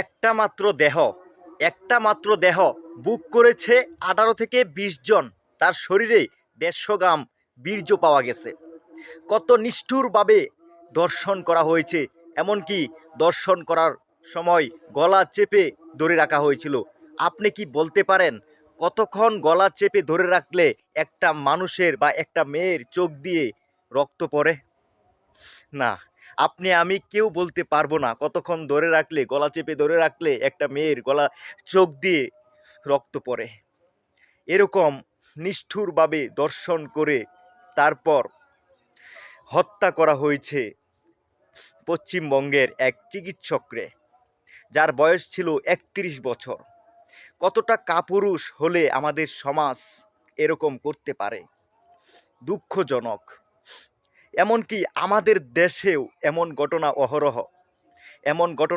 একটা মাত্র দেহ একটা মাত্র দেহ বুক করেছে 18 থেকে 20 জন। তার শরীরে 150 গ্রাম বীর্য পাওয়া গেছে। কত নিষ্ঠুরভাবে দর্শন করা হয়েছে, এমনকি দর্শন করার সময় গলা চেপে ধরে রাখা হয়েছিল। আপনি কি বলতে পারেন কতক্ষণ গলা চেপে ধরে রাখলে একটা মানুষের বা একটা মেয়ের চোখ দিয়ে রক্ত পড়ে? না, আপনি আমি কেউ বলতে পারবো না কতক্ষণ ধরে রাখলে, গলা চেপে ধরে রাখলে একটা মেয়ের গলা চোখ দিয়ে রক্ত পড়ে। এরকম নিষ্ঠুরভাবে দর্শন করে তারপর হত্যা করা হয়েছে পশ্চিমবঙ্গের এক চিকিৎসককে, যার বয়স ছিল 31 বছর। কতটা কাপুরুষ হলে আমাদের সমাজ এরকম করতে পারে? দুঃখজনক। এমনকি আমাদের দেশেও এমন ঘটনা অহরহ, এমন ঘটনা